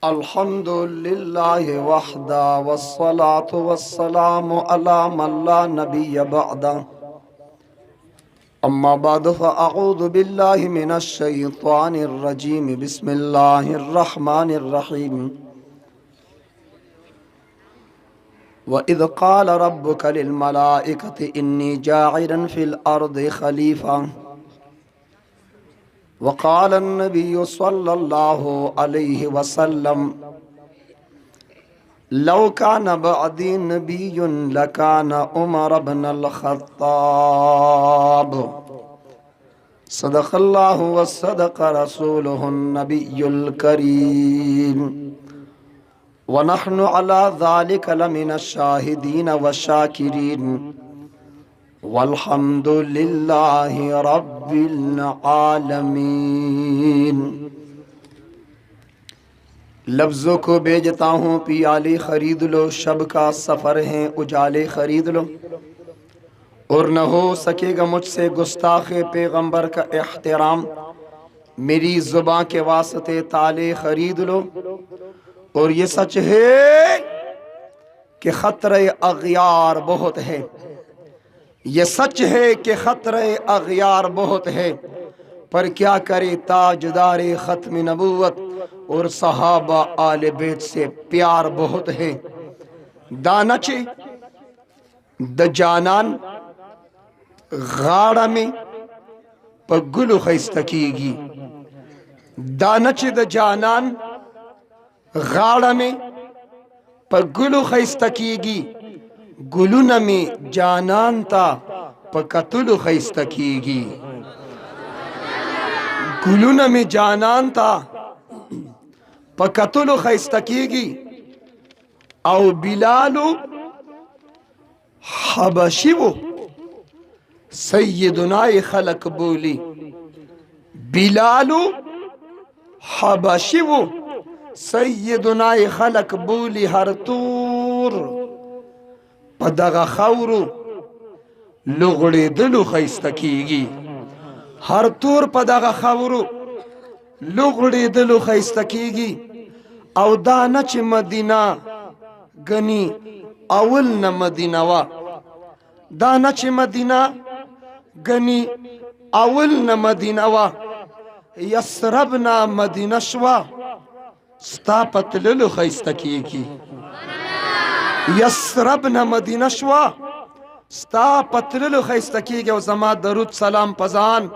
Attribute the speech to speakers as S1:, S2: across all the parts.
S1: अल्हम्दुलिल्लाहि वहदा वस्सलातु वस्सलामु अला मन ला नबिय्य बअदा अम्मा बाद फ़अऊज़ु बिल्लाहि मिनश शैतानिर रजीम बिस्मिल्लाहिर रहमानिर रहीम व इज़ क़ाल रब्बुका लिल मलाइकति इन्नी जाइलुन फ़िल अर्दि खलीफ़ा वक़ाल अन्नबिय्यु सल्लल्लाहु अलैहि वसल्लम लौ कान बअदी नबिय्युन लकान उमर इब्नुल ख़त्ताब सदक़ल्लाहु व सदक़ रसूलुहुन नबिय्युल करीम व नहनु अला ज़ालिका लमिनश शाहिदीन व शाकिरीन वल्हम्दुलिल्लाहि रब्बिल आलमीन। लफ्ज़ों को बेचता हूँ पियाले खरीद लो, शब का सफ़र है उजाले खरीद लो, और न हो सकेगा मुझसे गुस्ताखे पैगंबर का एहतराम, मेरी ज़ुबां के वास्ते ताले खरीद लो। और ये सच है कि खतरे अग़यार बहुत है, ये सच है कि खतरे अग़यार बहुत है, पर क्या करे ताजदारे ख़त्म नबूवत और सहाबा आले बैत से प्यार बहुत है। दानचे द जानान गाड़ा में पगुलु खैस्तकीगी, दानचे द जानान गाड़ा में पगुलु खैस्तकीगी, गुलुन में जानान ता पकतुलु खैस्तकीगी, गुलुन में जानान ता पकतुलु खैस्तकीगी। औ बिलालु हबशिवु सय्यदुनाए खलक बोली, बिलालु हबशिवु सय्यदुनाए खलक बोली, हर तूर पदगा खौरु लुगड़े दिलु खैस्तकीगी, हर तूर पदगा खौरु लुगड़े दिलु खैस्तकीगी। औ दानच मदीना गनी अवल न मदीनावा, दानच मदीना गनी अवल न मदीनावा, यसरब ना मदीनशवा स्तापत लुलु खैस्तकीगी, यसरब न मदीनशवा स्तापत लुलु खैस्तकीगी। और जमा दरुद सलाम पजान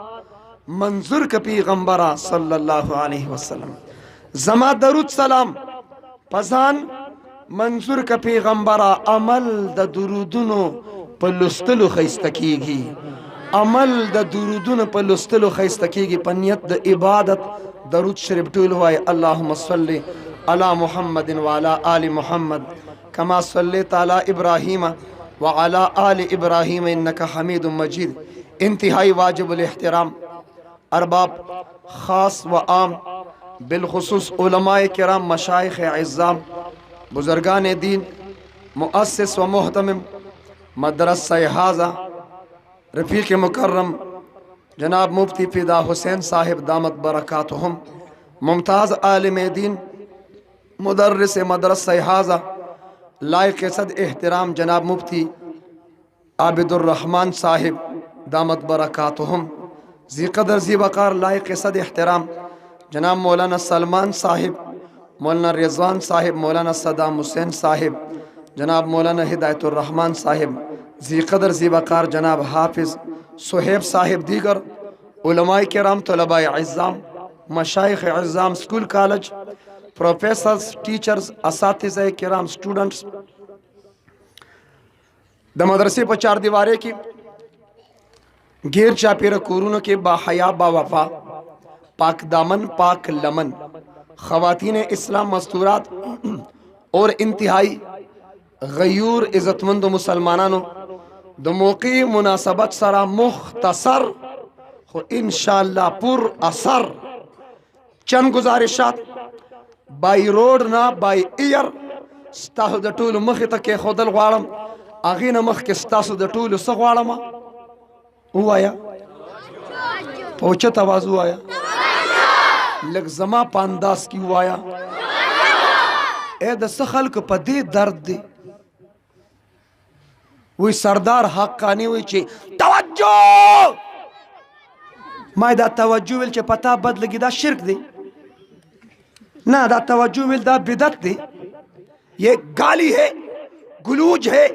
S1: मंजूर का पैगंबरा सल्लल्लाहु अलैहि वसल्लम, जमा दरुद सलाम पजान मंजूर का पैगंबरा, अमल द दुरूदुनो पलुस्तलु खैस्तकीगी, अमल द दुरूदुनो पलुस्तलु खैस्तकीगी। पनियत द इबादत दरुद शरीफ टूल हुआ, अल्लाहुम्मा सल्ली अला मुहम्मदिन व अला आलि मुहम्मद कमा सल्लैता अला इब्राहीम व अला आलि इब्राहीम इन्नका हमीदुम मजीद। इंतहाई वाजिबुल एहतराम अरबाब ख़ास व आम, बिलखुसूस उलमाए किराम, मशाइख़ इज़्ज़ाम, बुज़ुर्गान दीन, मुअस्सिस व मुहतमिम मदरसा हाज़ा, रफ़ीक़ मुकर्रम जनाब मुफ्ती फ़िदा हुसैन साहिब दामत बरकातुहुम, मुमताज़ आलिम दीन मुदर्रिस मदरसा हाज़ा, लायक़ सद एहतराम जनाब मुफ्ती आबिदुर रहमान साहिब दामत बरकातुहुम, ज़ी क़दर ज़ी वक़ार लायक़ सद एहतराम जनाब मौलाना सलमान साहिब, मौलाना रिज़वान साहिब, मौलाना सदाम हुसैन साहिब, जनाब मौलाना हिदायतुर रहमान साहिब, ज़ी क़दर ज़ी वक़ार जनाब हाफिज़ सुहेब साहिब, दीगर उलमाए किराम, तलबाए इज़्ज़ाम, मशाइख़ इज़्ज़ाम, स्कूल कॉलेज प्रोफेसर्स, टीचर्स, असातिज़ाए किराम, स्टूडेंट्स, द मदरसे पर चार दीवारे की गेर चापेर कोरोना के बाहया बावफा पाक दामन पाक लमन ख़वातीन इस्लाम मस्तूरात और इंतहाई गयूर इज़्ज़तमंद मुसलमानों द मौक़े मुनासबत सरा मुख्तसर हो इंशाअल्लाह पुर असर चंद गुजारिशात बाई रोड ना बाई एयर ستاسو د ټولو مخې ته کېښودل غواړم هغې نه مخکې ستاسو د ټولو څه غواړم ووایه په اوچت اواز ووایه لږ زما په انداز کې ووایه د څه خلکو په دې درد دی وی سردار حقانی وی چې توجه ما دا توجه ویل چې پتا بد لګي دا شرک دی نه دا توجه ویل دا بدعت دی یہ گالی ہے گلوج ہے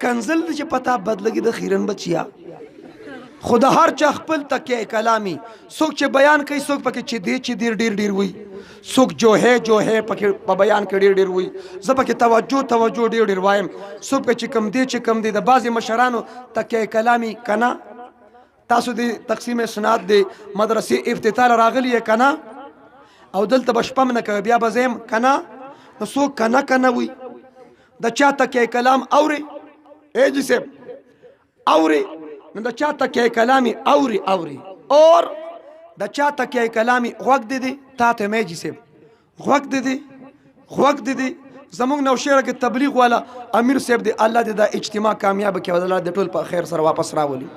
S1: کنزل دی چې پتا بد لګي د خیرن بچیا خدا هر چا خپل تکیه کلامی څوک چې بیان کوي څوک پکې چې دی چې ډیر وي څوک جو ہے پکې په بیان کې ډیر وي زه پکې توجه ډیر وایم څوک چې کم دی د بعضې مشرانو تکیه کلامی کنا تاسو د تقسیم اسناد د مدرسې افتتاح راغلی یې کنا او دلته به شپه نه کوي بیا به زه یم کنا نو څوک کنا وي د چا تکیه کلام اوري جی صاحب اوري نو د چا تکیه کلامی اوري اور د چا تکیه کلامی غوږ دی تا ته میجی صاحب غوږ دی زمونږ نوشهره کې تبلیغ والا امیر صاحب دی الله دې دا اجتماع کامیاب کړي او الله دې ټول په خیر سره واپس راولي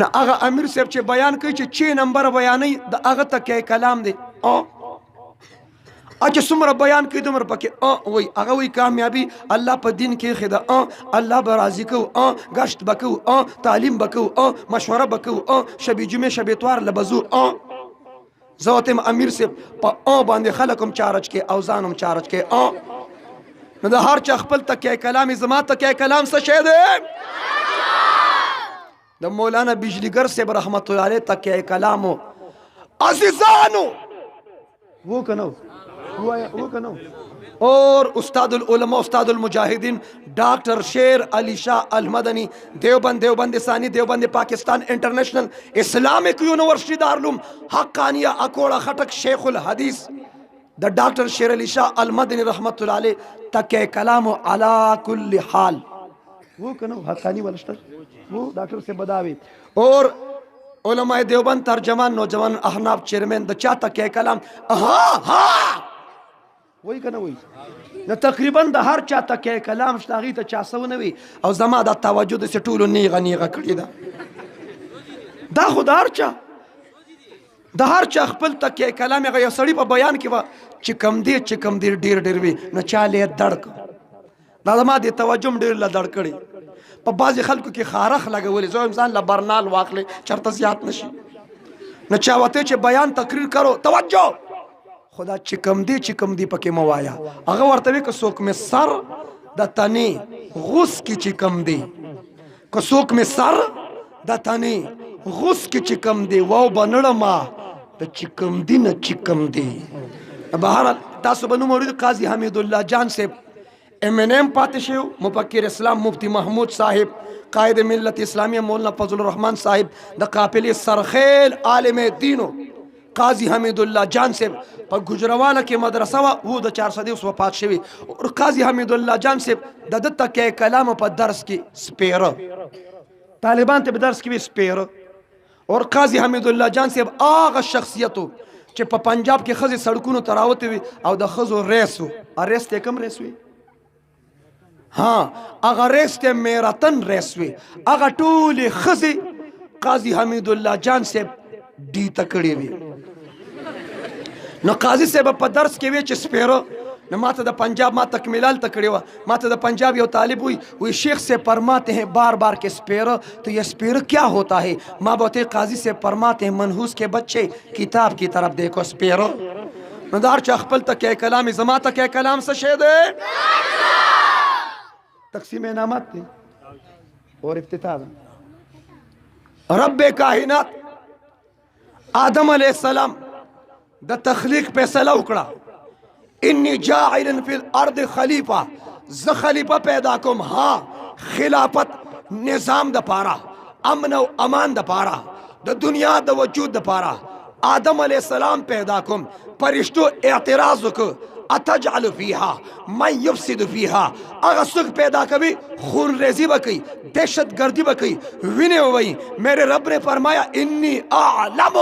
S1: نه هغه امیر صاحب چې بیان کوي چې 6 نمبر بیانې د هغه تکیه کلام دی چې څومره بیان کوي دومره پکې وای هغه وای کامیابی الله په دین کې خدا الله به راضي کو گشت بکو تعلیم بکو مشوره بکو شبي جمعه شبي اتوار لبزو زوتم امیر سے په باندې خلکم چارج کې اوزانم چارج کې نو د هر چا خپل تکیه کلام زما تکیه کلام څه شی دی د مولانا بجلیگر سے رحمت الله علیه تکیه کلامو عزیزانو وہ کنو اور استاد العلماء استاد المجاہدین ڈاکٹر شیر علی شاہ المدنی دیوبند ثانی دیوبند پاکستان انٹرنیشنل اسلامک یونیورسٹی دارالعلوم حقانیہ اکوڑا خٹک شیخ الحدیث دا ڈاکٹر شیر علی شاہ المدنی رحمت اللہ علیہ تکیہ کلام علی کل حال وہ کنو حقانی والشتر وہ ڈاکٹر سے بداوی اور علماء دیوبند ترجمان نوجوان احناف چیئرمین دا چا تکیہ کلام وای کنه وای نو تقریبا د هر چا تکیه کلام شتاغي ته چا سو نه وي او زما د توجه د سټولو نیغه کړی دا خو د هر چا خپل تکیه کلام هغه یو سړی په بیان کې و چې کم دی ډیر وي نو چاله دړک دا زما د توجه ډیر ل دړ کړی په بعض خلکو کې خارخ لګولې زو انسان ل برنال واخلې چرته زیات نشي نو چا وته چې بیان تقریر کرو توجه خدا چې کم دی پکې موایا هغه ورته وی که څوک می سر د تنی غوس کی چې کم دی که څوک می سر د تنی غوس کی چې کم دی واو بنړه ما د چې کم دی نه چې کم دی بهر تاسو بنو مولوی قاضی حمید الله جان صاحب امنم پاتې شو مفکر اسلام مفتی محمود صاحب قائد ملت اسلامیہ مولانا فضل الرحمن صاحب د قافلې سرخیل عالم دینو قاضی حمید الله جان صاحب په گجرواله کې مدرسه و د 400 وفات شوی او قاضی حمید الله جان صاحب د تکیه کلام په درس کې سپیره طالبان ته په درس کې سپیره اور قاضی حمید الله جان صاحب هغه شخصیتو چې په پنجاب کې خزي سړکونو تراوت وي او د خزو ریسو ارست کم ریسوي هغه ریست میراتن ریسوي هغه ټول خزي قاضی حمید الله جان صاحب دی تکړی وي نو قاضی صاحب په درس کې وی چې سپیرو نو ماته د پنجاب ما تکمیلال تکړی و ماته د پنجاب یو طالب وی شیخ سے فرماتے ہیں بار بار کہ سپیرو تو یہ سپیرو کیا ہوتا ہے ما بوتے قاضی سے فرماتے ہیں منحوس کے بچے کتاب کی طرف دیکھو سپیرو نو دار چا خپل تکیه کلام زما تکیه کلام څه شی دی تقسیم انعامات دی اور افتتاح رب کائنات آدم علیہ السلام د تخلیق فیصله وکړه انی جاعل فی الارض خلیفہ ز خلیفہ پیدا کوم خلافت نظام د پاره امن او امان د پاره د دنیا د وجود د پاره آدم علیہ السلام پیدا کوم فرشتو اعتراض وکړه اتجعل فیها من یفسد فیها اگر سخ پیدا کبھی خون ریزی بکی دہشت گردی بکی وینے ہوئی میرے رب نے فرمایا انی اعلم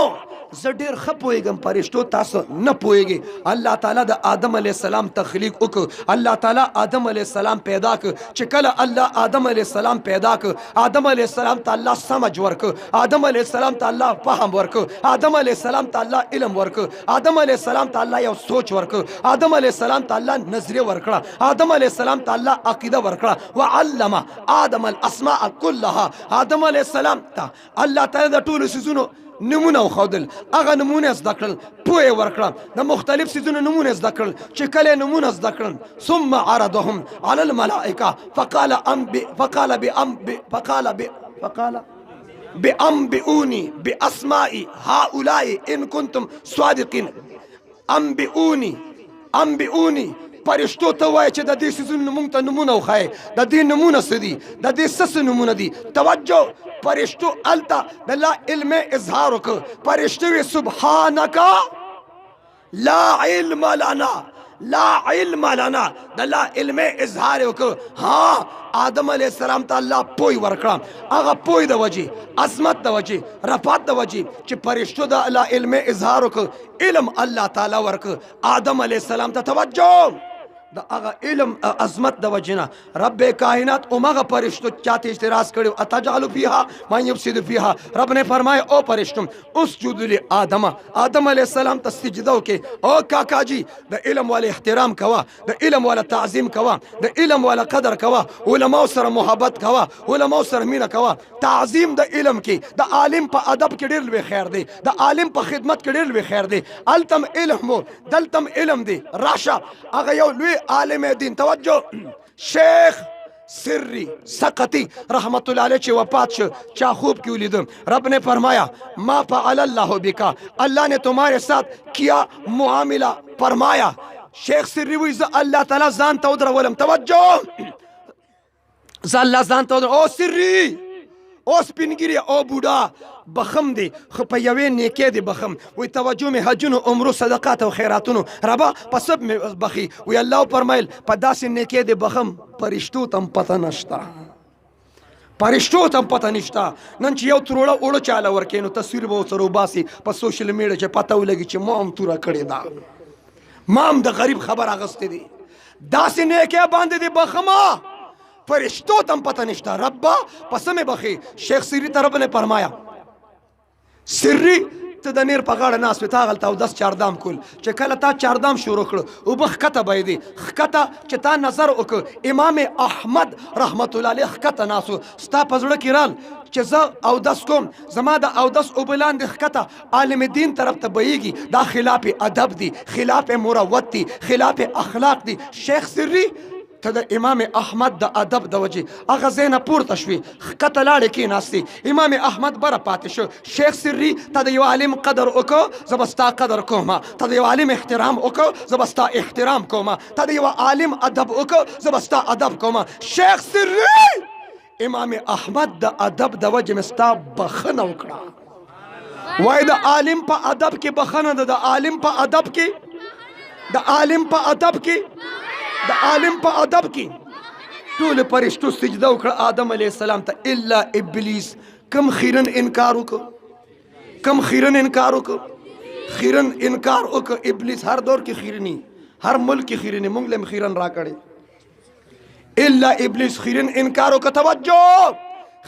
S1: زه ډېر ښه پوهېږم فرشتو تاسو نه پوهېږئ. الله تعالی د آدم علیه السلام تخلیق وکړ. الله تعالی آدم علیه السلام پیدا کړ. چې کله الله آدم علیه السلام پیدا کړ، آدم علیه السلام ته الله سمج ورکړ، آدم علیه السلام ته الله فهم ورکړ، آدم علیه السلام ته الله علم ورکړ، آدم علیه السلام ته الله یو سوچ ورکړ، آدم علیه السلام ته الله نظریه ورکړه، آدم علیه السلام ته الله عقیده ورکړه. وعلم آدم الاسماء كلها. آدم علیه السلام ته الله تعالی د ټولو څیزونو نمونه وښودل، هغه نمونه زده کړل، پوه یې ورکړه، د مختلف څیزونو نمونه زده کړل. چې کله یې نمونه زده کړل، ثم عرضهم على الملائکه فقال بأنبئوني بأسماء هؤلاء إن كنتم صادقين. انبئوني فرشتو ته وایي چې د دې څیزونو موږ ته نمونه وښایي، د دې نمونه څه دي، د دې څه نمونه دي. توجه، فرشتو هلته د لا علم اظهار وکړ. فرشتو وی سبحانک لا علم لنا، لا علم لنا، د لا علم اظهار وکړ. ها، آدم علیه السلام ته الله پوی ورکړه، هغه پوی د وجې، عظمت د وجې، رفعت د وجې چې فرشتو د لا علم اظهار وکړ، علم الله تعالی ورکړ آدم علیه السلام ته. توجه، د هغه علم عظمت د وجنه رب کائنات همغه فرشتو چاته اعتراض کړو، اتجعل فیها من یفسد فیها. رب نے فرمایا او فرشتم اسجدوا لآدم، آدم علیہ السلام ته سجده وکړه. او کاکا جی د علم والا احترام کوا، د علم والا تعظیم کوا، د علم والا قدر کوا، علماء سره محبت کوا، علماء سره مینه کوا. تعظیم د علم کې، د عالم په ادب کې ډېر لوی خیر دی، د عالم په خدمت کې ډېر لوی خیر دی. التم علم وو، دلتم علم دی. راشه، هغه یو لوی عالم دین. توجه، شیخ سری سقطی رحمت الله علیه چې وفات شو، چا خوب کې ولیدم، رب نے فرمایا ما فعل اللہ بکا، اللہ نے تمہارے ساتھ کیا معاملہ فرمایا. شیخ سری وی ز اللہ تعالی ځان ته ودرولم. توجه، ز الله ځان ته ودرولم. او سری، او سپینګری، او بوډا بخم دی، خو په یوې نیکې دی بخم. وی توجه مې حجونو، عمرو، صدقات او خیراتونو ربا په سب مې بخي. وی الله فرمایل په داسې نیکې دی بخم فرشتو ته هم پته نشته، فرشتو ته هم پته نشته. نن چې یو تروړه اوړه چاله ورکې نو تصویر به ورسره وباسي په سوشل میډیا چې پته ولګي چې ما هم توره کړې ده، ما هم د غریب خبر اخیستی دی. داسې نیکې باندې دی بخمه، فرشتو ته هم پته نشته. ربا پس مې بخي. شیخ سری ته رب نے فرمایا سری ته د نیر په غاړه ناست وې، تا هغلته اودس چاردام کول. چې کله تا چاردام شروع کړه، اوبه ښکته بهېدې، ښکته چې تا نظر وکړه، امام احمد رحمت الله علیه ښکته ناست و، ستا په زړه کې رال چې زه اودس کوم، زما د اودس اوبه لاندې ښکته عالم دین طرف ته بهیږي، دا خلاف ادب دی، خلاف مروت دی، خلاف اخلاق دی. شیخ سری ته د امام احمد د ادب د وجې هغه ځای نه پورته شوې، ښکته لاړې کېناستې، امام احمد بره پاتې شو. شیخ سری ته د یو عالم قدر وکړه، زه به ستا قدر کوم، ته د یو عالم احترام وکړه، زه به ستا احترام کوم، ته د یو عالم ادب وکړه، زه به ستا ادب کوم. شیخ سری امام احمد د ادب د وجې مې ستا بخښنه وکړه. وایي د عالم په ادب کې بخښنه ده، د عالم په ادب کې، د عالم په ادب کې، د عالم په ادب کې. ټول فرشتو سجده وکړه آدم علیه السلام ته الا ابلیس. کم خیرن انکار وکړه، کم خیرن انکار وکړه، خیرن انکار وکړه. ابلیس هر دور کې خیرنی، هر ملک کې خیرنی، موږ لم خیرن را کړی. الا ابلیس خیرن انکار وکړه. توجه،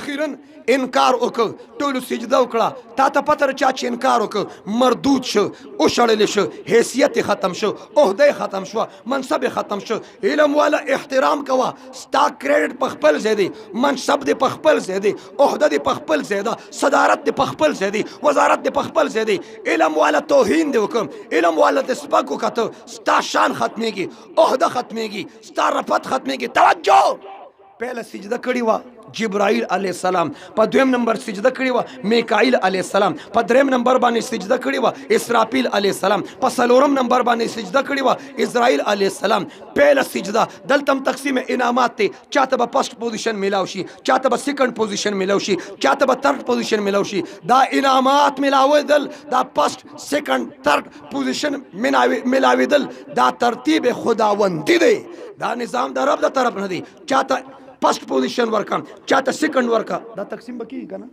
S1: خیرن انکار وکړه، ټولو سجده وکړه. تا ته پته چا چې انکار وکړه مردود شو، وشړلی شو، حیثیت ختم شو، عہده ختم شو، منصب ختم شو. علم والا احترام کوه، ستا کریډټ په خپل ځای دی، منصب دی په خپل ځای دی، عہده دی په خپل ځای ده، صدارت دی په خپل ځای دی، وزارت دی په خپل ځای دی. علم والا توهین دی وکم، علم والا د سپک وکته، ستا شان ختمیږي، عہده ختمیږي، ستا رفت ختمیږي. توجه، پہله سجده کړې وه جبرائیل علیہ السلام، په دویم نمبر سجده کړې وه میکائیل علیہ السلام، په دریم نمبر باندې سجده کړې وه اسرافیل علیہ السلام، په څلورم نمبر باندې سجده کړې وه اسرائیل علیہ السلام. پہله سجده. دلته هم تقسیم انعامات دی، چاته به فرسٹ پوزیشن میلاو شي، چاته به سیکنډ پوزیشن میلاو شي، چاته به تھرډ پوزیشن میلاو شي. دا انعامات میلاوېدل، دا فرسٹ سیکنډ تھرډ پوزیشن میلاوېدل، دا ترتیب خداوندی دی، دا نظام د رب د طرف نه دی. چاته فرسٹ پوزیشن ورکا، چاته سیکنډ ورکا، دا تقسیم به کیږي که نه؟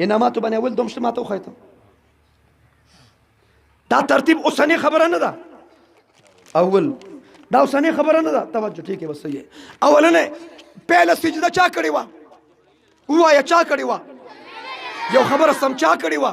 S1: انعاماتو باندې اول دوم شته، ما ته وښایه ته دا ترتیب اوسنی خبره نه ده. اول دا اوسنی خبره نه ده. توجه ٹھیک ہے بس صحیح ہے. اولنه پہله سجده چا کړی وه؟ ووایه چا کړی وه؟ یو خبره سم چا کړی وه؟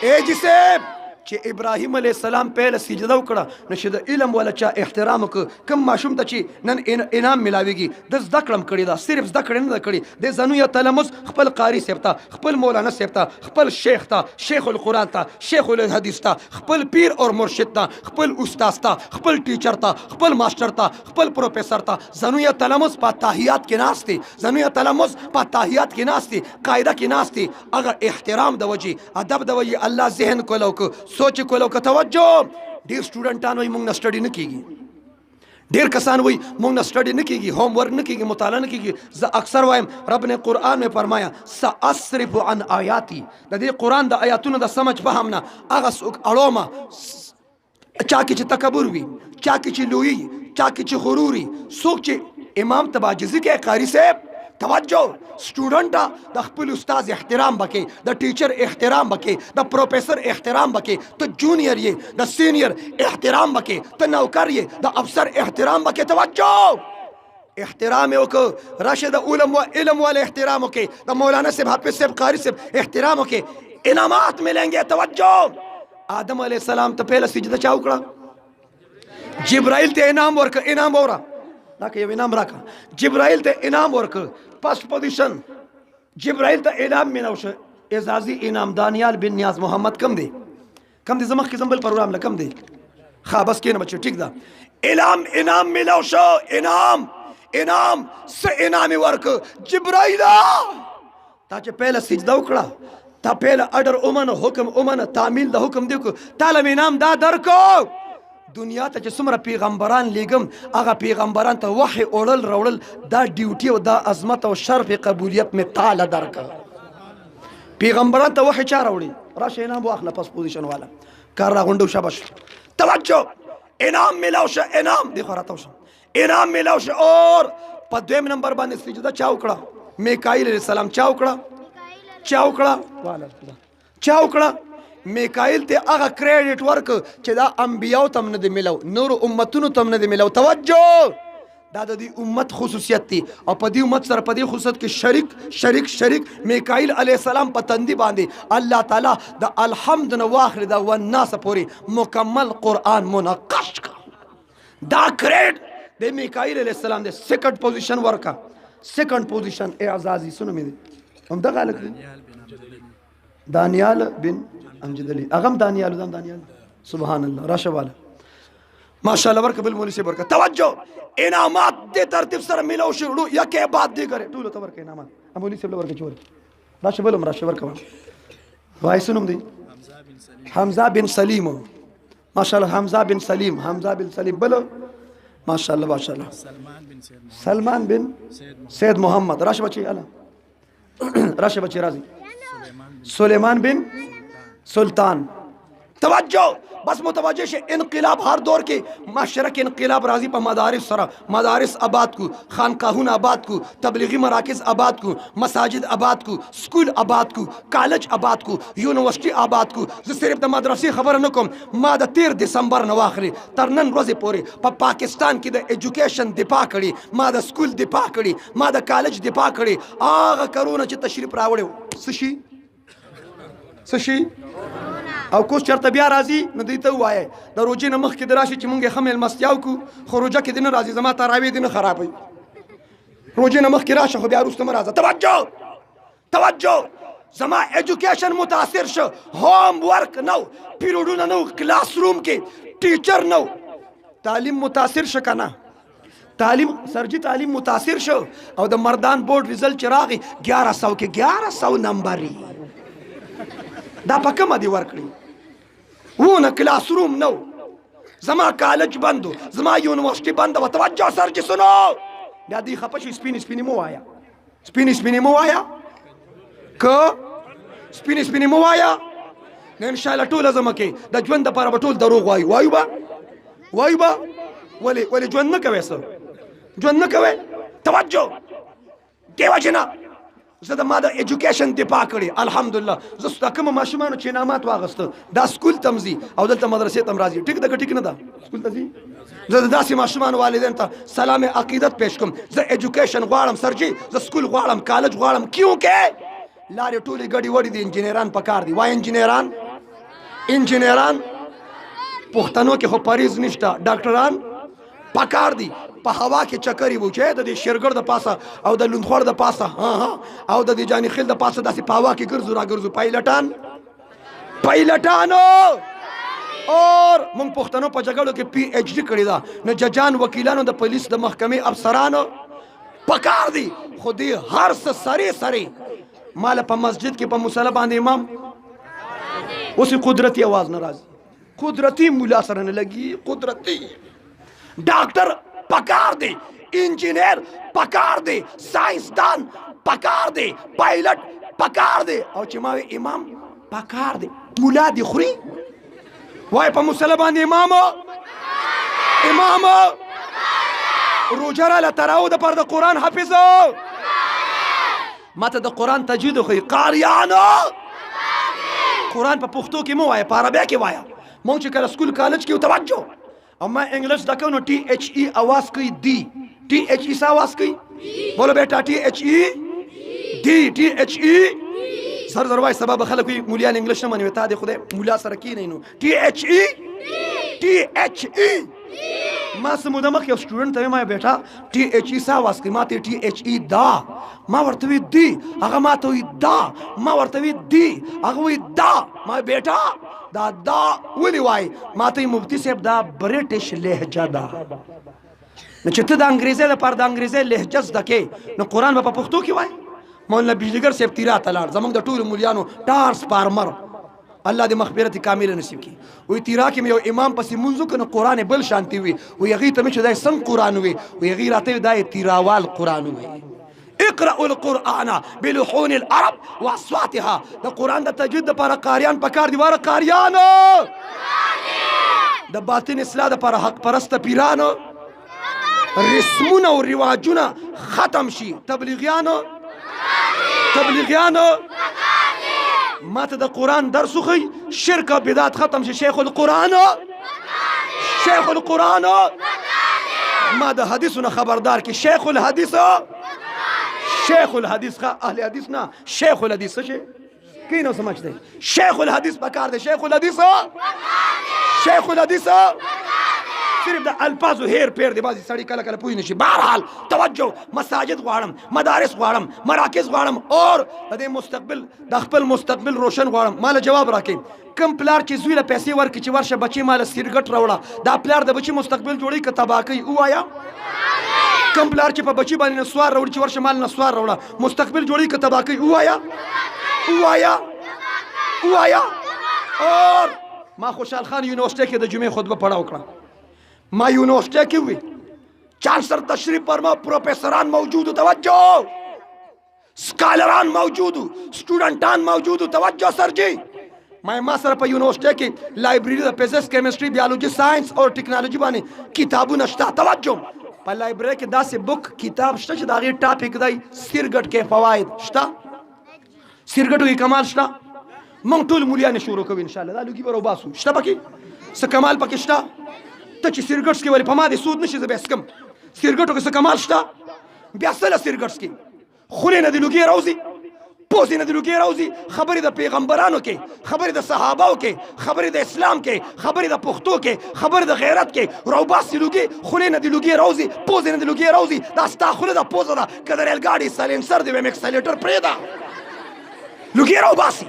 S1: ای جی صاحب چې ابراهیم علیه السلام پهله سجده وکړه نو چې د علم والا چا احترام وکړه کوم ماشوم ته چې نن انعام میلاویږي د زده کړه م کړې ده صرف زده کړې نه ده کړې د زنو یا تلمس خپل قاري صاحب ته خپل مولانا صاحب ته خپل شیخ ته شیخ القرآن ته شیخ الحدیث ته خپل پیر اور مرشد ته خپل استاذ ته خپل ټیچر ته خپل ماسټر ته خپل پروفیسر ته زنو یا تلمس په تحیات کې ناست دي زنو یا تلمس په تحیات کې ناست دي قاعده کې ناست دي اگر احترام د وجې ادب د وجې الله ذهن کولو سوچ کولو که توجه ډیر سټوډنټان وایي موږ نه سټډي نه کیږي ډیر کسان وایي موږ نه سټډي نه کیږي ہوم ورک نه کیږي مطالعه نه کیږي زه اکثر وایم رب نے قرآن میں فرمایا سأصرف عن آیاتی د دې قرآن د آیاتونو د سمجھ فهم نه هغه څوک اړومه چا کې چې تکبر وي چا کې چې لویي چا کې چې غرور وي څوک چې امام ته عاجزي کوي قاري صاحب توجه سټوډنټ د خپل استاد احترام وکړي د ټیچر احترام وکړي د پروفیسر احترام وکړي ته جونیئر یې د سینیئر احترام وکړي ته نوکر یې د افسر احترام وکړي توجه احترام وکړه راشه د علم والا احترام وکړي د مولانا صاحب حافظ صاحب قاری صاحب احترام وکړي انعامات ملیں توجه آدم علیہ السلام ته پہله سجده چا وکړه جبرائیل ته انعام ورکړه انعام وره راکه یو انعام راکه جبرائیل ته انعام ورکړه فرسٹ پوزیشن جبرائیل ته انعام مینو شه اعزازي انعام دانیال بن نیاز محمد کم دی زمخ کې زمبل پروګرام لکم دی خا بس کینه بچو ټیک ده انعام ملو شه انعام س انعام ورک جبرائیل تا چې پهله سجده وکړه تا پهله اډر اومنه حکم اومنه تعمیل د حکم دی کو تعالی انعام دا درکو دنیا ته چې څومره پیغمبران لیږم هغه پیغمبران ته وحی اوړل راوړل دا ډیوټي او دا عظمت او شرف قبولیت مې تعالی درکړه پیغمبران ته وحی چا راوړي راشه انعام واخله پس پوزیشن والا کار راغونډو شاباش توجه انعام ملاو شه انعام دی خو راته وشه انعام ملاو شه اور په دویم نمبر باندې سجده چا وکړه میکائیل علیه السلام چا وکړه میکائیل ته هغه کریډټ ورک چې دا انبیاو تم نه دی ملو نور امتونو تم نه دی ملو توجه دا د دې امت خصوصیت دی او په دې امت سره په دې خصوصیت کې شریک میکائیل علیه السلام په تندي باندې الله تعالی د الحمد نه واخر دا والناس پوری مکمل قرآن منقش کا دا کریډ د میکائیل علیه السلام د سیکنډ پوزیشن ورکا سیکنډ پوزیشن اعزازي سنو مې هم دغه الک دانیال بن امجدلی اغم دانیال سبحان الله راشواله ماشاءالله ورک بل مولوی سے ورک توجه انعامات دے ترتیب سره ملو شروع یا کے بعد دی کرے ټول ته ورک انعامات مولوی سے ورک چور راشبلم ورک وای سنم دی حمزه بن سلیم ماشاءالله حمزه بن سلیم بل ماشاءالله سلمان بن سید محمد راش بچی راضی سلیمان بن سلطان توجه بس متوجه شه انقلاب هر دور کې مشرق انقلاب راضی په مدارس سره مدارس آباد کو خانقاهونه آباد کو تبلیغی مراکز آباد کو مساجد آباد کو سکول آباد کو کالج آباد کو یونیورسيټي آباد کو زه صرف د مدرسې خبر نه کوم ما د 13 دسمبر نه واخلي تر نن ورځې پورې په پاکستان کې د ایجوکیشن دفاع کړي ما د سکول دفاع کړي ما د کالج دفاع کړي هغه کرونا چې تشریف راوړو سشي او کوس چرته بیا راځي نو دوی ته ووایه د روژې نه مخکې د راشي چې مونږ ښه مېلمستیاو کړو خو روژه کې دې نه راځي زما تراویح دې نه خرابوي روژې نه مخکې راشه خو بیا وروسته مه راځه توجه زما ایجوکیشن متاثر شو ہوم ورک نو پیریډونه نو کلاس روم کې ټیچر نو تعلیم متاثر شو که نه تعلیم متاثر شو او د مردان بورډ ریزلټ چې راغی 1100 کې 1100 نمبر دا په کومه دی ورکړي وونه کلاس روم نو زما کالج بندو زما یونیورسيټي بنده و توجه سر چې سنو بیا دی خپه شي سپینې مو وایا که سپینې مو وایا نه انشاءالله ټوله زما کې د ژوند دپاره به ټول دروغ وایو با ولې ژوند نه کوې ژوند نه کوې توجه دې وجې نه زه د ما د ایجوکیشن دفاع کړې الحمدلله. زه ستا کوم ماشومانو چې انعامات واغسته دا سکول تم ځي او دلته مدرسې تم راځي. ټیک ده که ټیک نه ده؟ سکول ته ځي. زه د داسې ماشومانو والدین ته سلام عقیدت پیش کوم. زه ایجوکیشن غواړم سرجي، زه سکول غواړم، کالج غواړم. کیونکې لارې ټولې ګډې وډې دي. انجینران پکار دي. وای انجینران پښتنو کې خو پریز نشته. ډاکټران پکار دي. په هوا کې چکرې وچې د دې شیرګړ د پاسه او د لوندخوړ د پاسه او د دې جاني خیل د پاسه داسې په هوا کې ګرځو را ګرځو. پایلټانو اور مونږ پښتنو په جګړو کې پی ایچ ډي کړې ده. نه ججان وکیلانو د پولیس د محکمې افسرانو پکار دي. خو دې هر څه سری مال په مسجد کې په مصلی باندې امام اوس قدرتی आवाज نه راځي. قدرتی مولا سره نه لګي. قدرتی ډاکټر پکار دی، انجینیر پکار دی، ساينسدان پکار دی، پایلټ پکار دی. او چې ما وی امام پکار دی. مولا دی خوري وای په مصلی باندې امام روجره لتراو د پر د قران حافظو ماته د قران تجوید خو قاریانو قران په پښتو کې مو وای، په عربی کې وای. مونږ چې کله سکول کالج کې توجه او ما انګلیش دا کوم ټي ایچ ای आवाज کوي. دی ټي ایچ ای څه आवाज کوي؟ بولو بیٹا ټي ایچ ای دی ټي ایچ ای سر وای. سبب خلک وي مولیان انګلیش نه منوي. تا دې خدای مولا سره کې نه نو ټي ایچ ای ما سموده مخ یو سټوډنټ ته ما بیٹا ټي ایچ ای څه आवाज کوي؟ ما ته ټي ایچ ای دا. ما ورته وی دی. هغه ما ته وی دا. ما ورته وی دی. هغه وی دا. ما بیٹا دا ولي وای؟ ما ته مفتی صاحب دا برټش لهجه ده. نو چې ته د انګریزي لپاره د انګریزي لهجه زده کې نو قرآن په پښتو کې وای. مولانا بجلیګر صاحب تیرا تلاړ زمونږ د ټولو مولیانو ټارس پارمر الله دې مغفرت کامله نصیب کړي. وی تیرا کې یو امام پسې منځو کنه قرآن بل شانتي وي. وی هغې ته مې چې دا څنګه قرآن وي؟ وی هغې راته دا تیراوال قرآن وي. اقرأوا القرآن بلحون العرب واصواتها. د قرآن د تجوید لپاره قاریان پکار دي. واره قاریانو د باطن اصلاح لپاره حق پرسته پیرانو رسمونه او رواجونه ختم شي. تبلیغیانو ماته د قرآن درس وخی. شرک او بدعت ختم شي. شیخ القرآن ما د حدیثونه خبردار کی. شیخ الحدیث کا اهل حدیث نه شیخ الحدیث څه کی نو سمجھتے. شیخ الحدیث پکار دے. شیخ الحدیث صرف د الفاظو هیر پیر دی. بازي سړی کله کله پوه نشي. بهرحال توجه مساجد غواړم، مدارس غواړم، مراکز غواړم اور د دې مستقبل د خپل مستقبل روشن غواړم. مال جواب راکې. کم پلار چې زوی له پیسې ورکړي چې ورشه بچي مال سیرګټ راوړه دا پلار د بچي مستقبل جوړي که تباه کوي؟ وایا کم پلار چې په بچي باندې نسوار راوړي چې ورشه مال نسوار راوړه مستقبل جوړي که تباه کوي؟ وایا اور ما خوشحال خان یونیورسٹی کې د جمعې خطبه پڑھاو کړه. ما یونیورسٹی کې وی چانسلر تشریف فرما، پروفیسران موجود، توجه سکالران موجود، سټوډنټان موجود، توجه سر جی. ما سره په یونیورسٹی کې لایبرری د فزکس، کیمستري، بیولوژي، ساينس او ټیکنالوژي باندې کتابونه شته. توجه په لایبرری کې داسې بک کتاب شته چې دا غي ټاپک دی سیرګټ کې فواید شته. سیرګټو کې کمال شته. مونږ ټول مولیان شروع کوو ان شاء الله. دا لوګي برو باسو شته پکې څه کمال پکې شته. ته چې سیرګټس کې ولی په ما دې سود نشي زه بس کم. سیرګټو کې څه کمال شته. بیا سره سیرګټس کې خوري نه دی لوګي راوځي، پوزي نه دی لوګي راوځي. خبرې د پیغمبرانو کې، خبرې د صحاباو کې، خبرې د اسلام کې، خبرې د پښتو کې، خبرې د غیرت کې. روباسي لوګي خوري نه دی لوګي راوځي، پوزي نه دی لوګي راوځي. دا ستا خوله د پوزه ده که د ریل ګاډي سایلنسر دی ویم اکسلیټر پرېږده لوګي راوباسي.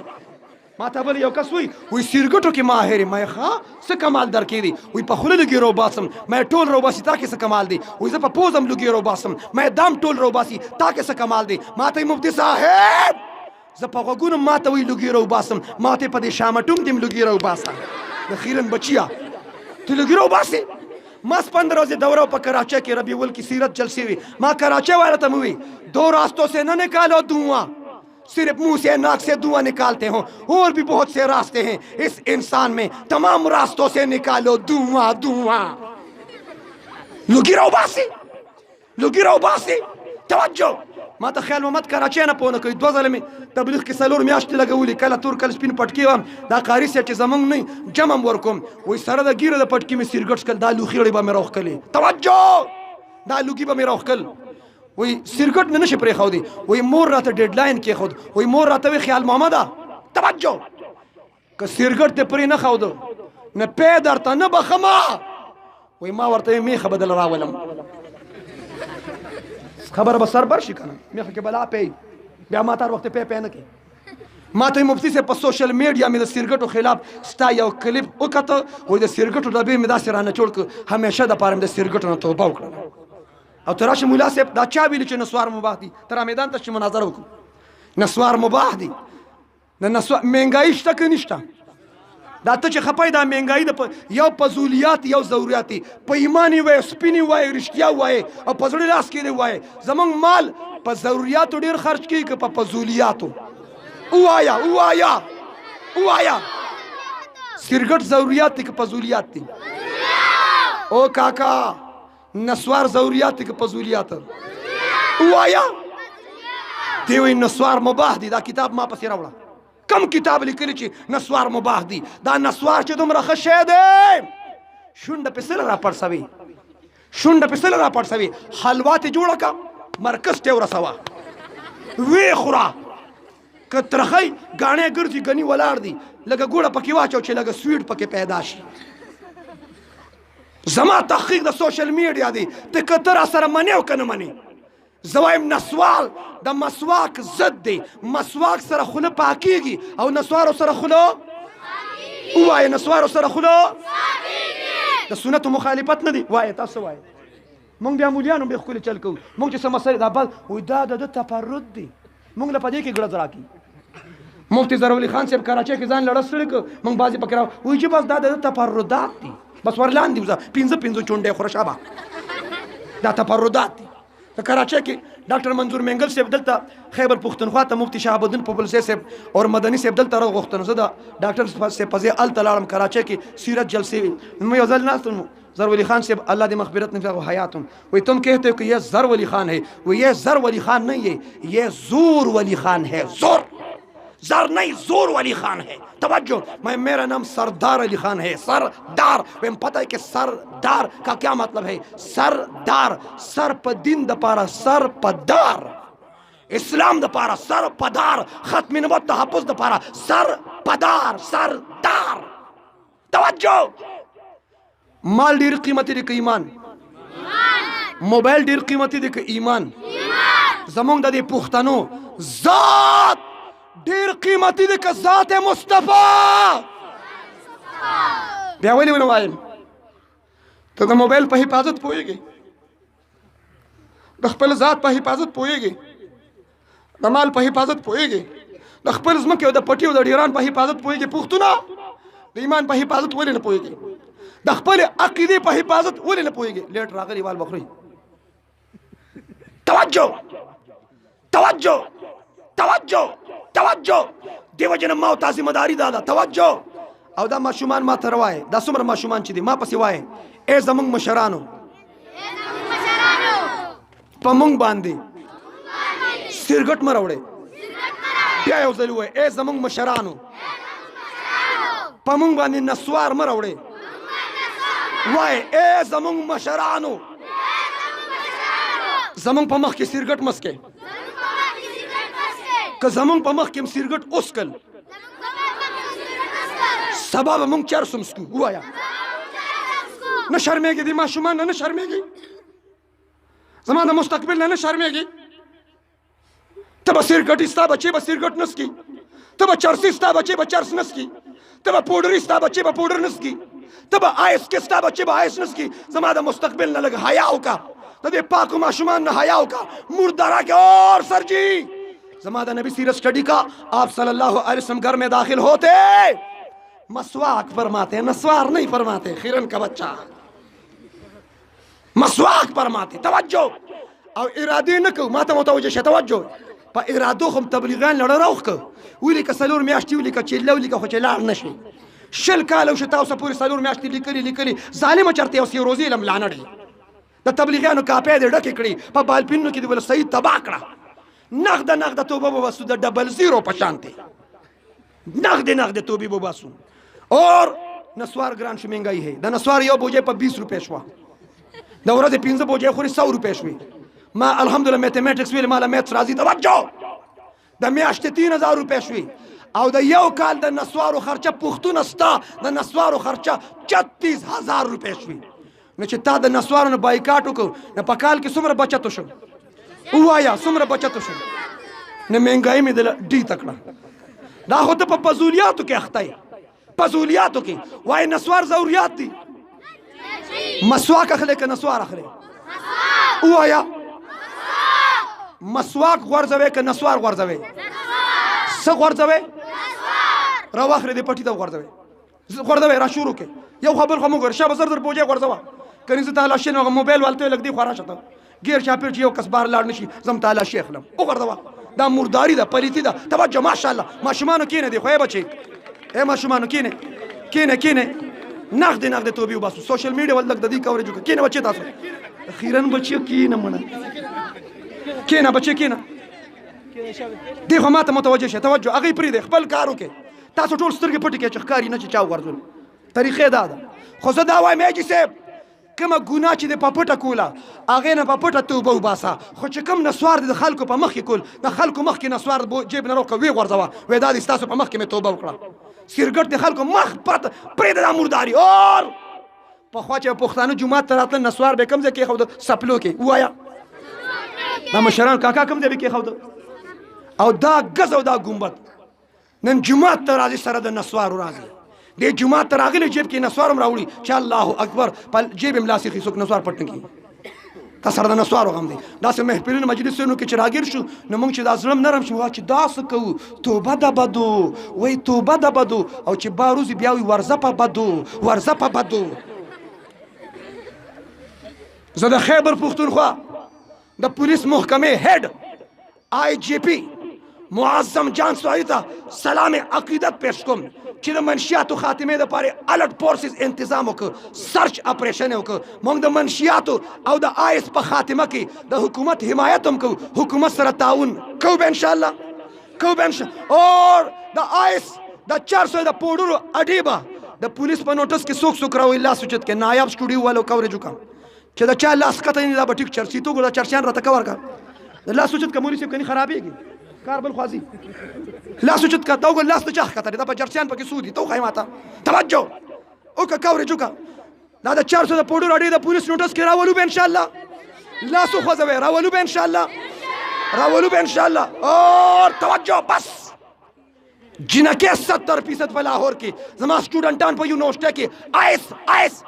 S1: ما ته بل یو کس وی سیرګټو کې ماهر یم. ښه څه کمال درکې دي؟ وی په خوله لوګي روباسم. مې ټول روباسي تا کې څه کمال دی؟ وی زه په پوزم لوګي روباسم. مې دام ټول روباسي تا کې څه کمال دی؟ ما ته مفتي صاحب زه په غوږونو ما ته وی لوګي روباسم. ما ته په دې شامټوم دیم لوګي روباسم. د خیرن بچیا ته لوګي روباسي. ما 15 रोज़े दौरा पर कराची के रबीउल की सीरत जलसी हुई. माँ कराची वाला तम हुई 2 रास्तों से न निकालो धुआं, सिर्फ मुंह से नाक से धुआं निकालते हो. और भी बहुत से रास्ते हैं इस इंसान में, तमाम रास्तों से निकालो धुआं धुआं. लुगी रहो बासी तवज्जो. ما ته خیال محمد کراچۍ نه پوه نه کوي 2 ځله مې تبلیغ کې 4 میاشتې لګولي کله تور کله سپین پټکي وم دا قاري صاحب چې زمونږ نه جمع ورکوم وایي سره د ګیره د پټکي مې سیرګټ څکل دا لوخیړې به مې راوښکلې توجه دا لوګي به مې راوښکل وایي سیرګټ نه نشي پرېښودی وایي مور راته ډیډلاین کېښود وایي مور راته وایي خیال محمده توجه که سیرګټ دې پرې نه ښوده نه پی درته نه بخمه وایي ما ورته وایي میخه به دله راولم خبر به سر بر شي که نه میخه کې بلا پی بیا ما تر وخت پی نه کوي ما ته مفتي صاحب په سوشل میډیا مې د سیرګټو خلاف ستا یو کلیپ وکته وایي د سیرګټو ډبې مې داسې رانه جوړ کړ همیشه دپاره مې د سیرګټو نه توبه وکړه او ته راشي ملا صاحب دا چا ویلي چې نسوار مباح دي ته را میدان ته چې مناظره وکړو نسوار مباح دي د نسوار مهنګایي شته که نشته دا ته چې خپای دا مهنګایي د یو فضولیات یو ضروریات دي په ایمان یې وایې سپین یې وایې رښتیا وایې او په زړه لاس کې دې وایې زمونږ مال په ضروریاتو ډېر خرچ کېږي که په فضولیاتو ووایا ووایا ووایا سیرګټ ضروریات دي که فضولیات دي او کاکا نسوار ضروریات دي که فضولیات ووایا دی وایي نسوار مباح دي دا کتاب ما پسې راوړه کم کتاب لیکلی چې نسوار مباح دي دا نسوار چې دومره ښه شی دی شونډه پې سله را پړسوي شونډه پې سله را پړسوي حلوا تې جوړه که مرکز ته ورسوه ویې خوره که ترخی ګاڼې ګرځي ګني ولاړ دي لږه ګوړه پکې واچو چې لږه سویټ پکې پیدا شي زما تحقیق د سوشل میډیا دی ته که ته را سره منې او که نه منې زه وایم نسوال د مسواک ضد دی مسواک سره خوله پاکیږي او نسوارو سره خوله ووایه نسوارو سره خوله د سنتو مخالفت نه دی وایه تاسو وایه مونږ بیا مولیانو بیا ښکلې چل کوو مونږ چې څه مسلې دا بل وایي دا د ده تفرد دی مونږ له په دې کې ګړز راکړي مفتي ضروري خان صاحب کراچۍ کې ځان لړه ستړي کړ مونږ بعضې پکې را وایي چې بس دا د ده تفردات دي بس ورلاندې وځه 5 چونډې خوره شابه دا تفردات دي د کراچۍ کې ډاکټر منظور منګل صاحب دلته خیبر پښتونخوا ته مفتي شهاب الدین پوپلسی صاحب اور مدني صاحب دلته راغوښتل زه د ډاکټر صاحب په ځای هلته لاړم کراچۍ کې سیرت جلسې وي نو یو ځل ناست زر ولی خان صاحب اللہ دی مغفرت نفع و حیاتم وہی تم کہتے ہو کہ یہ زر ولی خان ہے وہ یہ زر ولی خان نہیں ہے یہ زور ولی خان ہے زور زر نہیں زور ولی خان ہے توجہ میں میرا نام سردار علی خان ہے سردار میں پتہ ہے کہ سردار کا کیا مطلب ہے سردار سر پا دین دا پارا سر پا دار اسلام دا پارا سر پا دار ختم نبوت تحفظ دا پارا سر پا دار سردار توجہ مال ډیر قیمتي دی که ایمان موبایل ډیر قیمتي دی که ایمان زمونږ د دې پښتنو ذات ډیر قیمتي دی که ذات مصطفی بیا ولې ونه وایم ته د موبایل په حفاظت پوهېږې د خپل ذات په حفاظت پوهېږې د مال په حفاظت پوهېږې د خپل ځمکې او د پټي او د ډیران په حفاظت پوهېږې پښتونه د ایمان په حفاظت ولې نه پوهېږې د خپل عقیدې په حفاظت ولې نه پوهېږې لیټ راغلی وال بخوري توجه توجه توجه توجه دې وجه نه ما او تا ذمه داري دا ده توجه او دا ماشومان ما ته روایې دا څومره ماشومان چې دي ما پسې وایې ای زمونږ مشرانو په مونږ باندې سیرګټ مه راوړئ بیا یو ځل ووایې ای زمونږ مشرانو په مونږ باندې نسوار مه راوړئ وای اے زمونږ مشرانو زمونږ په مخ کې سیرګټ مسکې که زمونږ په مخ کې هم سیرګټ اوسکل سبا به مونږ چرس هم څکو ووایه نه شرمېږې دې ماشومان نه شرمېږې زما د مستقبل نه شرمېږې ته به سیرګټي ستا بچې به سیرګټ نه څکي ته به چرسي ستا بچې به چرس نه څکي ته به پوډري ستا بچې به پوډر نه څکي ته به آیس کې ستا بچې به آیس نه څکي زما د مستقبل نه لږ حیا وکړه د دې پاکو ماشومان نه حیا وکړه مردارا کے اور سر جی زما د نبی سیرت اسٹڈی کا آپ صلی اللہ علیہ وسلم گھر میں داخل ہوتے مسواک فرماتے نسوار نہیں فرماتے خیرن کا بچہ مسواک فرماتے توجہ او ارادی نکو ما ته متوجه شه توجه په ارادو خم تبلیغان لړ راوخه ویلي که سلور میاشتې ویلي که چې لولي که خو چې لاړ نشي شل کاله وشو تاسو پورې سلور میاشتې لیکلي ظالمه چرته یو سیروزي لم لعنړي د تبلیغانو کاپې دې ډکې کړي په بالپینو کې دې ول صحیح تباہ کړه نقد توبه بباسو د ډبل زیرو په شان دی نقد توبه بباسو. اور نسوار ګران شو مهنګای ہے د نسوار یو بوجه په 20 روپے شو د ورځې 15 بوجه خوري 100 روپے شوي. ما الحمدلله میتھمیټکس ویل مال میتھس راځي توجه د میاشتې 3000 روپے شوي او د یو کال د نسوارو خرچه پښتون استا د نسوارو خرچه 36000 روپے شوي. نو چې تا د نسوارو نه بایکاټ وکړو نه په کال کې څومره بچت شو وایا څومره بچت شو نه مهنګای مې د ډی تکړه دا خو ته په فضولیاتو کې اخته یې فضولیاتو کې وای نسوار ضرورت دي مسواک اخلي که نسوار اخلي وایا مسواک غورځوي که نسوار غورځوي څه غورځوي راواخلې دې پټي ته غورځوي را شروع کې یو خبر خو موږ شابه زر بوجه غورځوا کني زه تعالی شي نو موبایل والته لګ دی خورا شته غیر چاپیر چې یو کس بار لاړ نشي زم تعالی شیخ لم او غورځوا دا مرداری ده پلیتی ده توجه ماشاءالله ماشومانو کینه دی خو یې بچي اے ماشومانو کینه نقد توبې وباسو سوشل میډیا ول لګ د دې کورېج کینه بچي تاسو اخیراً بچي کینه مړه کینه بچي کینه دی خو ماته متوجه شه توجه هغه پرې دی خپل کار وکړي تاسو ټول سترګې پټې کې چخکاری نه چې چا ورزول طریقې دا ده خو زه دا وایم چې صاحب کومه ګناه چې د پپټه کوله هغې نه پپټه توبه وباسه خو چې کوم نسوار د خلکو په مخ کې کول د خلکو مخ کې نسوار جیب نه روکه وی غورځوه وی دا د ستاسو په مخ کې مې توبه وکړه سیرګټ د خلکو مخ پرته پرېږده دا مرداري اور پخوا چې پښتانه جومات ته راتلل نسوار به کوم ځای کېښوده سپلو کې ووایه دا مشران کاکا کوم ځای به کېښوده او دا ګز او دا ګمبد نن جومات ته راځي سره د نسوارو راځي دې جومات ته راغلی جیب کې نسوار هم راوړي چې الله اکبر په جیب هم لاسې څوک نسوار پټ نه کړي تا سره د نسوارو غم دی داسې محفلونو مجلسونو کې چې راګیر شو نو موږ چې دا زړه نرم شو چې دا څه کوو توبه د بدو وایي توبه د بدو او چې باروزي بیا وایي ورځه په بدو زه د خیبر پښتونخوا د پولیس محکمې هیډ IGP معظم جان سواری ته سلام عقیدت پیش کوم چې د منشیاتو خاتمې دپاره الرټ فورسز تنظیم وکړو سرچ اپریشن یې وکړو موږ د منشیاتو او د آیس په خاتمه کې د حکومت حمایت هم کوو حکومت سره تعاون کوو به انشاءالله اور د آیس د 400 د پوډرو اډې به د پولیس په نوټس کې څوک راوي لاس اوچت کې نایاب سټوډیو والو کوریج وکړم چې د چا لاس کته نه دا به ټیک چرسي تو ګل چرسیان راته کور کا د لاس اوچت کمونی سیب کني خرابېږي کار بل خوازي لاس اوچت کا دا ګل لاس ته چا کته دا په چرسیان پکې سودي تو خایماته توجه او کا کوریج وکړه دا د 400 د پوډرو اډې د پولیس نوټس کې راولو به ان شاء الله لاسو خوځوي راولو به ان شاء الله اور توجه بس جنکه 70% په لاهور کې زما سټوډنټان په یونیورسيټي کې آیس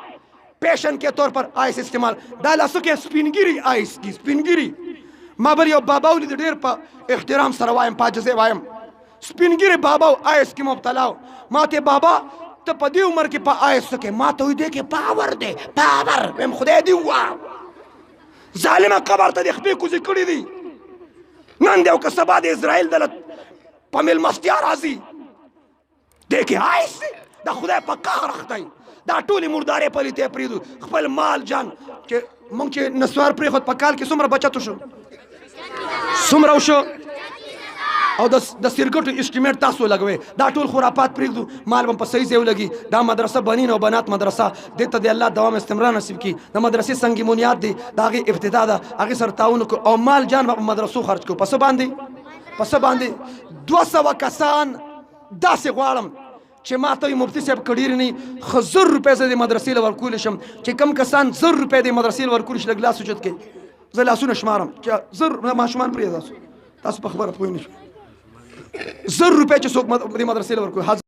S1: پیشن کے طور پر آئس استعمال دا لاسو کې سپینګری آئس کی سپینګری ما بر یو باباو لید ډیر په احترام سره وایم پاجزه وایم سپینګری باباو آئس کې مبتلا ما ته بابا ته په دې عمر کې په آئس کې ما ته وې کې پاور دی پاور هم خدای دی وا ظالم قبر ته د خپې کوزي کړی دی نن دیو که سبا د اسرائیل دلت په مل مستیا راځي دې کې آئس دا خدای په قهر اخته دا ټولې مردارې پلیتې پرېږدو خپل مال جان چې موږ چې نسوار پرېښود په کال کې څومره بچت وشو څومره وشو او د سرګټو اسټیمیټ تاسو لګوئ دا ټول خرافات پرېږدو مال به په صحیح ځای ولګي دا مدرسه بنین او بنات مدرسه دې ته د الله دوام استمرار نصیب کړي د مدرسې سنگ بنیاد دی د هغې ابتدا ده هغې سره تعاون وکړو او مال جان به په مدرسو خرج کړو په څه باندې 200 کسان داسې غواړم چې ما ته مفتي صاحب کډیر نه خو 1000 روپۍ زه د مدرسې له ورکول شم چې کم کسان 1000 روپۍ د مدرسې له ورکول شي لږ لاس اوچت کړي زه لاسونه شمارم چې 1000 ماشومان پرېږده تاسو په خبره پوه نه شئ 1000 روپۍ چې څوک د مدرسې له ورکول